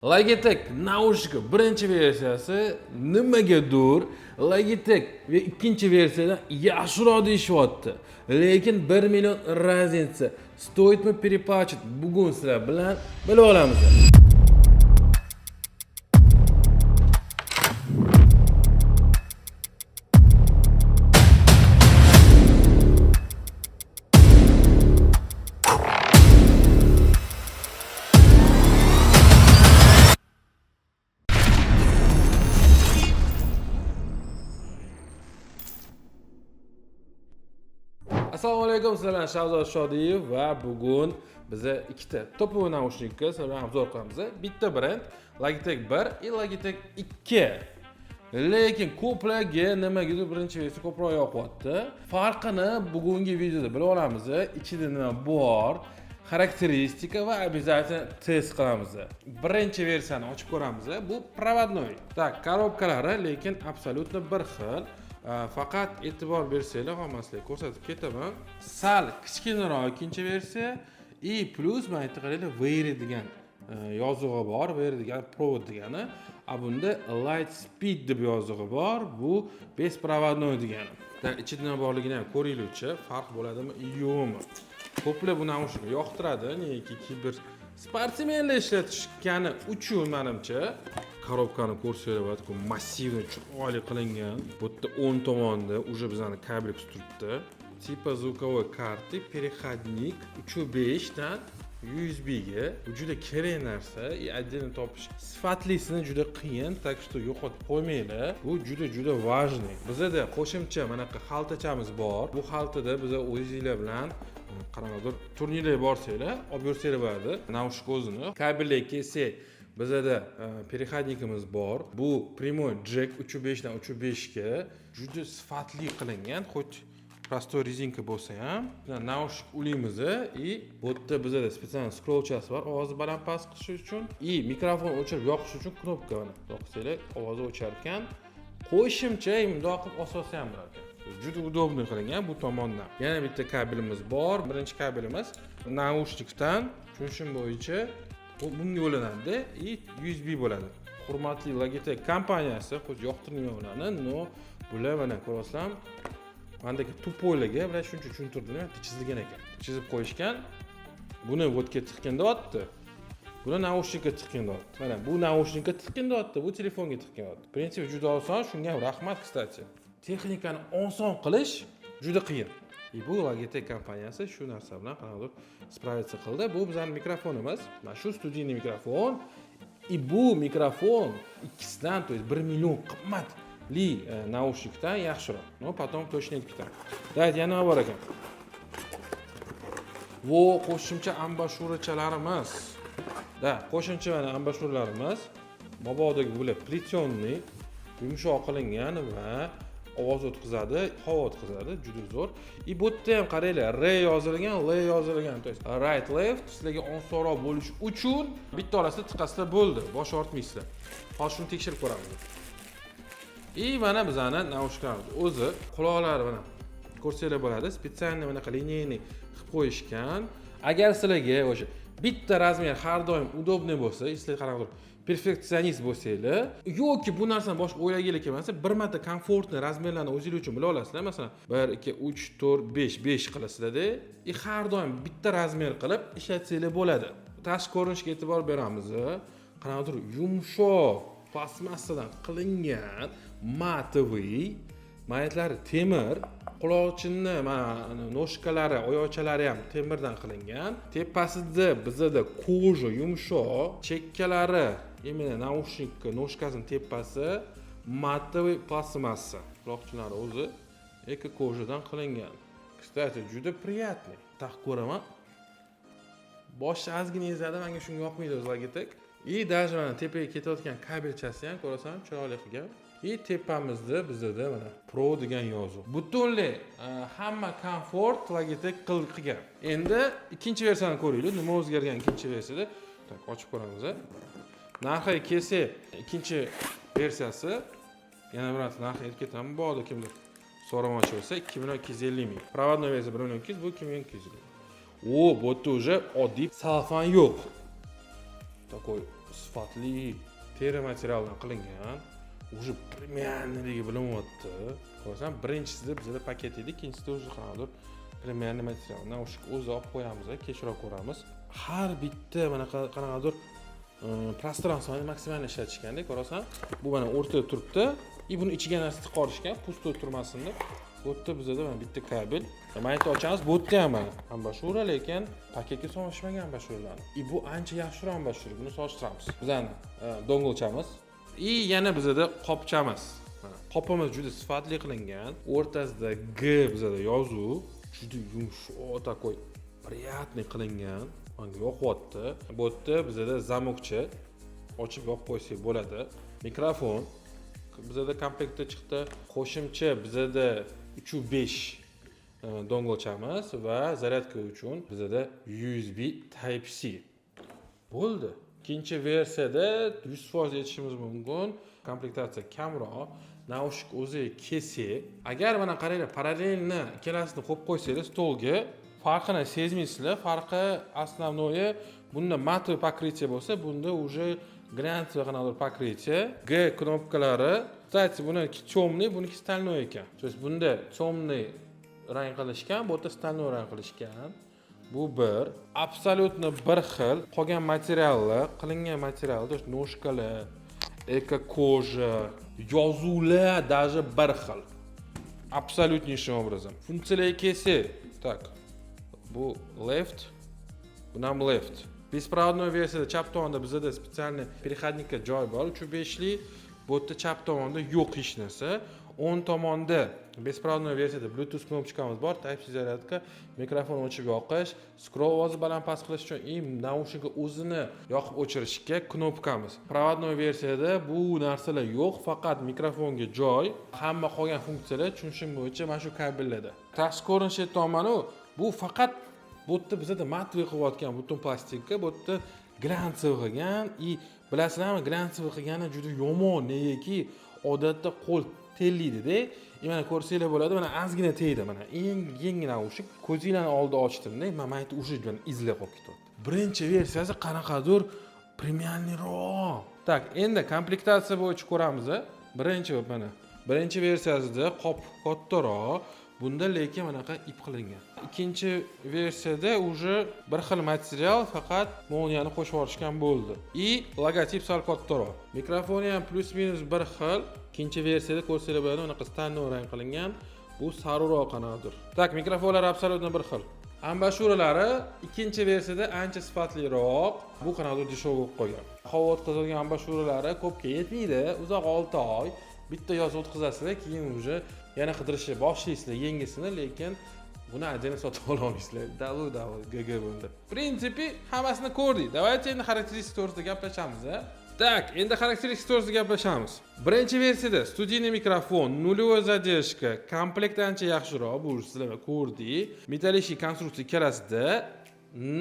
Logitech naushnik birinchi versiyasi nimagadir Logitech va ikkinchi versiyadan yaxshiroq deyishyapti. Lekin 1 million razница. Stoytmi перепачить bugun sizlar bilan bilib olamiz. Assalomu alaykum, sizlar Shahzod Shodiyev va bugun biza ikkita topovoy naushnikka sizlar obzor qilamiz. Bitta brend Logitech 1 va Logitech 2. Lekin ko'plarga nimagadir birinchi versiya ko'proq yoqyapti. Farqini bugungi videoda bilib olamiz. Ichida nima bor, xarakteristika va обязательно test qilamiz. Birinchi versiyani ochib ko'ramiz. Bu provodnoy. Tak, korobkalari lekin absolutno bir xil. Faqat e'tibor bersanglar, hammasini ko'rsatib ketaman. Sal kichkinaroq ikkinchi versiya и plus mana yerda qaranglar, Wire degan yozug'i bor, Wire degan provod degani. Bunda Light Speed deb yozug'i bor. Bu besprovodnoy degani. Ichida nima borligini ham ko'ringlarchi, farq bo'ladimi, yo'qmi? Ko'plar bu naushnikni yoqtiradi, neki kiber sportsmenlar ishlatishgani uchun menimcha. Korobkani ko'rsanglar bo'ladi, massivni chiroyli qilingan. Bu yerda o'ng tomonda уже bizani kabel turibdi. Tipa звуковой karta, переходник 3.5 dan USB ga. Bu juda kerak narsa, отдельно topish sifatlisini juda qiyin, так что yo'qotib qo'ymanglar. Bu juda важный. Bizda qo'shimcha manaqa xaltachamiz bor. Bu xaltada biz o'zingizlar bilan qanaqadir turnirga borsanglar, olib yursanglar bo'ladi. Naushnik o'zini kabelga kelsak, bizda переходникimiz bor. Bu прямой jack 3.5 dan 3.5 ga juda sifatli qilingan, xo'sh prostoy rezinka bo'lsa ham. Naushnik ulimiz и bu yerda bizda spesial scrollchasi bor, ovozni baland-past qilish uchun и mikrofon o'chirib yoqish uchun knopka bor. Yoqsanglar ovozi o'char ekan. Qo'shimcha bundoq qilib asosi ham bor ekan. Juda udobniy qilingan bu tomondan. Yana bitta kabelimiz bor. Birinchi kabelimiz naushnikdan tushunishim bo'yicha bunga bo'linadi и USB bo'ladi. Hurmatli Logitech kompaniyasi xuddi yoqtirmayman ularni, no bular mana ko'rasizlar, mandagi tupoylarga bular shuncha tushuntirdilar, chizilgan ekan. Chizib qo'yishgan. Buni vodga tiqgan deyapti. Buni naushnikka tiqgan deyapti. Mana bu naushnikka tiqgan deyapti, bu telefonga tiqgan deyapti. Prinsipi juda oson, shunga ham rahmat, kстати. Texnikani oson qilish juda qiyin. Bu Logitech kompaniyasi shu narsa bilan qanaqadir spravиться qildi. Bu bizning mikrofonimiz. Mana shu studiyniy mikrofon. Bu mikrofon ikkisidan, to есть 1 million qimmatli naushnikdan yaxshiroq. No, потом точно aytib ketaman. Davlat yana nima bor ekan? Bu qo'shimcha ambashurachalarimiz. Qo'shimcha mana ambashurlarimiz. Mabodagi bular плетённый, yumshoq qilingan va ovoz o'tkazadi, havo o'tkazadi, juda zo'r. Bu yerda ham qaranglar, R yozilgan, L yozilgan, to есть right left, sizlarga osonroq bo'lish uchun bitta orasida tiqasizlar bo'ldi, bosh ortmaysizlar. Hozir shuni tekshirib ko'ramiz. Mana bizning naushniklarimiz o'zi quloqlari mana ko'rsanglar bo'ladi, spesialniy bunaqa lineyniy qilib qo'yishgan. Agar sizlarga o'sha bitta razmer har doim udobniy bo'lsa, sizlar qanaqadir perfeksionist bo'lsanglar yoki bu narsani boshqa o'ylaganlar kelmasa, bir marta komfortni razmerlarni o'zingiz uchun bila olasizlar. Masalan, 1 2 3 4 5 qilasizlar-da, har doim bitta razmer qilib ishlatsanglar bo'ladi. Tashqi ko'rinishga e'tibor beramiz. Qanaqadir yumshoq plastmassadan qilingan matoviy, mayatlari temir, quloqchinni mana noshkalari, oyoqchalari ham temirdan qilingan. Tepasida bizda koja yumshoq, chekkalari, именно naushnikka noshkasining tepasi matoviy plastmassa. Quloqchinlari o'zi eko kojadan qilingan. Kстати, juda приятный. Taqib ko'raman. Boshqa ozgina ezadi, menga shunga yoqmaydi o'z Logitech. Даже mana tepaga ketayotgan kabelchasi ham ko'rasan, chiroyli qilgan. Tepamizda bizda mana Pro degan yozuv. Butunlay hamma komfort Logitech qilgan. Endi ikkinchi versiyani ko'raylik. Nima o'zgargan ikkinchi versiyada? Tak, ochib ko'ramiz. Narxiga kelsak, ikkinchi versiyasi yana bir narxi aytib ketaman. Bu yerda kimdir so'ramoqchi bo'lsa 2.250 ming. Provodnoy versiya 1.200, bu 2.200. Bu yerda уже oddiy salfan yo'q. Такой sifatli teri materialdan qilingan. Уже premiumligi bilinyapti. Ko'rsan, birinchisi bizda paket edi, ikkinchisida уже qanaqadir premium material. Naushnik o'zi olib qo'yamiz, kechroq ko'ramiz. Har bitta mana qanaqadir prostransiyani maksimal ishlatishganda, ko'rasan, bu mana o'rtada turibdi. Buni ichiga narsa tiqib olishgan, pusto turmasin deb. Bu yerda bizda mana bitta kabel. Mana aytib ochamiz, bu yerda ham ambashura, lekin paketga solishmagan ambashuralarni. Bu ancha yaxshiroq ambashura, buni solishtiramiz. Bizani dongolchamiz. Yana bizda qopchamiz. Qopimiz juda sifatli qilingan. O'rtasida G bizda yozuv, juda yumshoq takoy, приятный qilingan. Menga yoqyapti. Bu yerda bizda zamokchi, ochib yopib qo'ysak bo'ladi. Mikrofon bizda komplektda chiqdi. Qo'shimcha bizda 3.5 dongolchamiz va zaryadka uchun bizda USB Type-C. Bo'ldi. İkinci versiyada 100% yetishimiz mumkin. Komplektatsiya kamroq, naushnik o'zi kesik. Agar mana qaranglar, parallelni ikkalasini qo'yib qo'ysangiz stolga, farqini sezmaysizlar. Farqi основное, bunda matoviy покрытие bo'lsa, bunda уже глянцевый qanaqadir покрытие. G knopkalari, kстати, buni темный, buniki стальной ekan. То есть bunda темный rang qilishgan, bu yerda стальной rang qilishgan. Bu bir absolutno bir xil qolgan materiallar, qilingan materiallar, noshkalar, eko koja, yozuvlar даже bir xil. Absolutnейшим образом. Funksiyalarga kelsak, так. Bu left, bu ham left. Беспроводной versiyada chap tomonda bizda специальный переходникka joy bor, 3.5 lik. Bu yerda chap tomonda yo'q hech narsa. O'ng tomonda беспроводной versiyada Bluetooth knopchkamiz bor, Type-C zaryadka, mikrofon o'chib yoqish, scroll ovozni baland past qilish uchun naushnikni o'zini yoqib o'chirishga knopkamiz. Provodnoy versiyada bu narsalar yo'q, faqat mikrofonga joy, hamma qolgan funksiyalar tushunishim bo'yicha mana shu kabellarda. Tashqi ko'rinishi tomoni bu faqat bu yerda bizda matoviy qilayotgan butun plastikka, bu yerda glянцевый qilgan, bilasizlarmi, glянцевый qilgani juda yomon, negaki odatda qo'l tellaydi-da. Mana ko'rsanglar bo'ladi, mana ozgina tegdi, mana eng yangi naushnik. Ko'zinglarni oldida ochdimda, mana aytib уже izlab qolib ketyapti. Birinchi versiyasi qanaqadir premiumliroq. Tak, endi komplektatsiya bo'yicha ko'ramiz. Birinchi versiyasida qop kattaroq, bunda lekin manaqa ip qilingan. Ikkinchi versiyada уже bir xil material, faqat molniyani qo'shib yuborishgan bo'ldi. Logotip sal kattaroq. Mikrofoni ham plus-minus bir xil. İkinci versiyada ko'rsanglar bo'ladi, unaqa standart rang qilingan. Bu sariroq qanaqadir. Tak, mikrofonlar absolutno bir xil. Ambashuralari ikkinchi versiyada ancha sifatliroq. Bu qanaqadir deshov bo'lib qolgan. Havo o'tkazilgan ambashuralari ko'pga yetmaydi. Uzoq 6 oy bitta yoz o'tkazasizlar, keyin уже yana qidirishni boshlaysizlar yangisini, lekin buni ajini sotib ola olmaysizlar. Davul GG bo'ldi. Prinsipi hammasini ko'rdik. Давайте endi xarakteristik to'g'risida gaplashamiz. Так, endi xarakteristik to'g'risida gaplashamiz. Birinchi versiyada studiyniy mikrofon, нулевой задержка, komplekt ancha yaxshiroq, bu sizlar ko'rdik. Metallический konstruksiya ikkalasida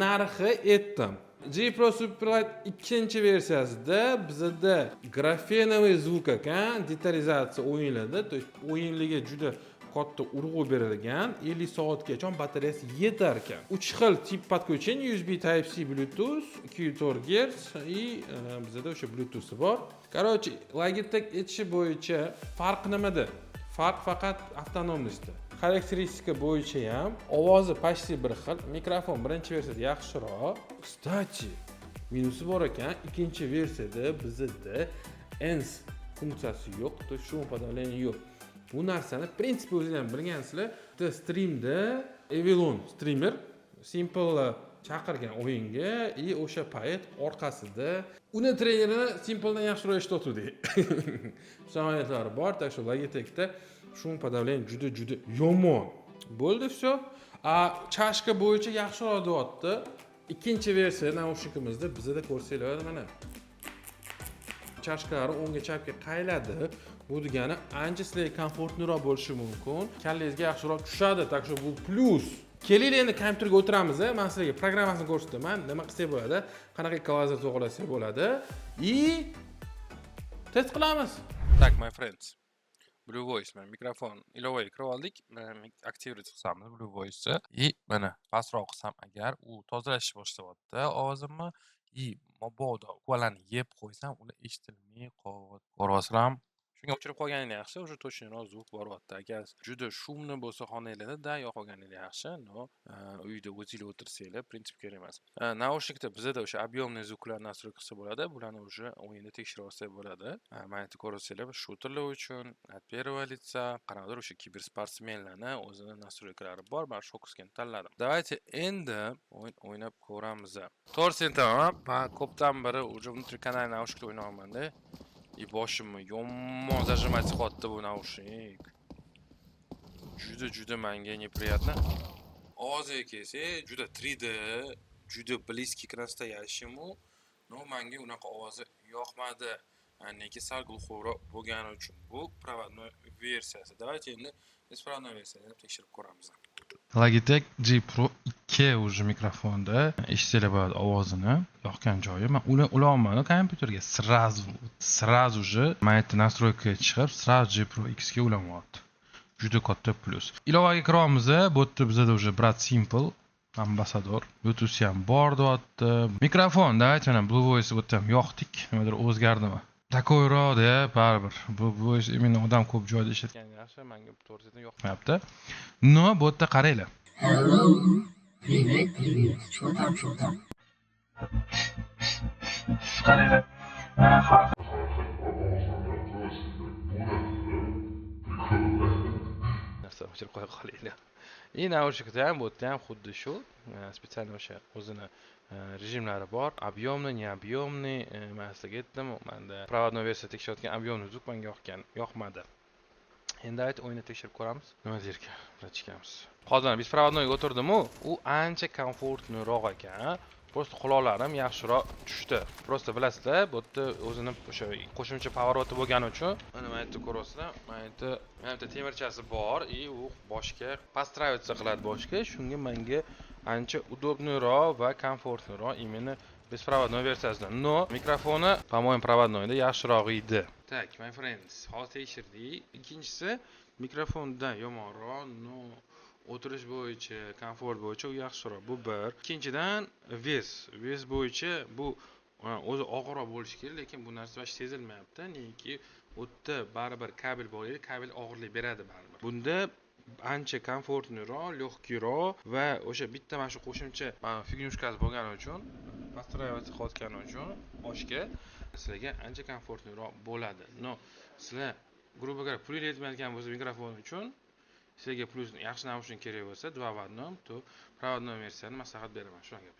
narxi aytdim. G Pro Superlight ikkinchi versiyasida bizda grafenoviy zvuk ekan, detalizatsiya o'yinlarda, to есть o'yinlarga juda katta urg'u berilgan, 50 soatgacha batareyasi yetar ekan. 3 xil tip подключения, USB Type-C, Bluetooth, 2.4 Hz и bizda o'sha Bluetooth bor. Короче, Logitech aytishi bo'yicha farq nimada? Farq faqat avtonomlikda. Xarakteristika bo'yicha ham ovozi почти bir xil. Mikrofon birinchi versiyada yaxshiroq. Kстати, minusi bor ekan. Ikkinchi versiyada bizda ENS funksiyasi yo'q, to есть shum подавление yo'q. Bu narsani prinsipi o'zingizlar ham bilgansizlar. Streamda Avalon streamer Simple chaqirgan o'yinga o'sha payt orqasida uni trenerini Simpledan yaxshiroq eshitayotgandik. Samolyotlar bor, так что Logitechda shum подавление juda yomon. Bo'ldi, всё. Chashka bo'yicha yaxshiroq deyapti. Ikkinchi versiya naushnikimizda bizda ko'rsanglar mana. Chashkalari o'ngga chapga qayladi. Bu degani ancha sizlarga komfortliroq bo'lishi mumkin. Kallangizga yaxshiroq tushadi. Так что bu plus. Kelinglar endi kompyuterga o'tiramiz. Men sizlarga programmasini ko'rsataman. Nima qilsak bo'ladi? Qanaqa klaviatura to'g'rilasak bo'ladi? Test qilamiz. Так, my friends. Blue Voice mana mikrofon ilovaga kirib oldik. Aktivate qilamiz Blue Voice. Mana pastroq qilsam agar u tozalashni boshlayapti ovozimni. mabodo ukalarni yeb qo'ysam, ular eshitilmay qolsa shunga o'chirib qolganing yaxshi, уже точныйroq zvuk boryapti. Agar juda shumni bo'lsa xonanglarda yoqolganingiz yaxshi, no uyda o'zinglar o'tirsanglar, prinsip kerak emas. Naushnikda bizada o'sha объемный zvuklar настрой qilsa bo'ladi, bularni уже o'yinda tekshirib olsak bo'ladi. Mana endi ko'rsanglar, shooterlar uchun от первого лица, qanaqadir o'sha kibersportsmenlarni o'zini настройкалari bor. Men shu qismini tanladim. Давайте endi o'ynab ko'ramiz. To'g'risi aytaman, men ko'pdan beri уже внутриканальный naushnikda o'ynayapman-da. И boshimni yomon zажимать qilyapti bu naushnik. Juda menga неприятно. Ovoziga kelsak, juda 3D, juda близкий к настоящему. Но menga unaqa ovozi yoqmadi. Nega sal g'ulxo'roq bo'lgani uchun bu provodnoy versiyasi. Давайте endi беспроводной versiyani tekshirib ko'ramiz. Logitech G Pro 2 уже mikrofonda eshitishlar bo'ladi ovozini yoqqan joyi. Men ulayapman kompyuterga сразу же mana bu настройка chiqib, сразу G Pro X ga ulamayapti. Juda katta plus. Ilovaga kiryapmiz. Bu yerda bizda уже Brat Simple Ambassador Bluetooth ham bor deyapti. Mikrofon, давайте mana Blue Voice bu yerda ham yoqdik. Nimadir o'zgardimi? Takoyroq-da, baribir. Bu imенно odam ko'p joyda ishlatgan yaxshi, menga to'g'risida yoqmayapti. No, bu yerda qaranglar. Hello, привет, что там? Narsa o'chirib qo'ya qolinglar. Naushnikda ham bu yerda ham xuddi shu, spesial o'sha o'zini rejimlari bor. Объемный, необъемный, men sizga aytdim, menda provodnoy versiya tekshirayotgan объемный zvuk menga yoqmadi. Endi ayt o'yinni tekshirib ko'ramiz. Nima deyirkan? Rachkamiz. Hozir bespроводnoyga o'tirdim-u, u ancha komfortliroq ekan. Просто quloqlarim yaxshiroq tushdi. Просто bilasizlar, bu yerda o'zini o'sha qo'shimcha pavoroti bo'lgani uchun, mana bu yerda ko'rasizlar, mana yerda temirchasi bor, u boshga постраиваться qiladi boshga. Shunga menga ancha удобныйroq va komfortliroq именно bespроводной versiyasidan. No, mikrofoni, по-моему, provodnoyda yaxshiroq edi. Tak, my friends, hozir tekshirdik. Ikkinchisi, mikrofondan yomonroq, no, o'tirish bo'yicha, komfort bo'yicha u yaxshiroq. Bu bir. Ikkinchidan, ves bo'yicha bu o'zi og'irroq bo'lishi kerak, lekin bu narsa hech sezilmayapti. Neki u yerda baribir kabel bor edi, kabel og'irlik beradi baribir. Bunda ancha komfortliroq, lегкийroq va o'sha bitta mana shu qo'shimcha fignyushkasi bo'lgani uchun, постраиваться qilayotgani uchun boshga sizlarga ancha komfortliroq bo'ladi. No, sizlar грубо говоря, pul yetmayotgan bo'lsa mikrofon uchun sizlarga plus yaxshi naushnik kerak bo'lsa, 2 в 1, to provodnoy versiyani maslahat beraman. Shu gap.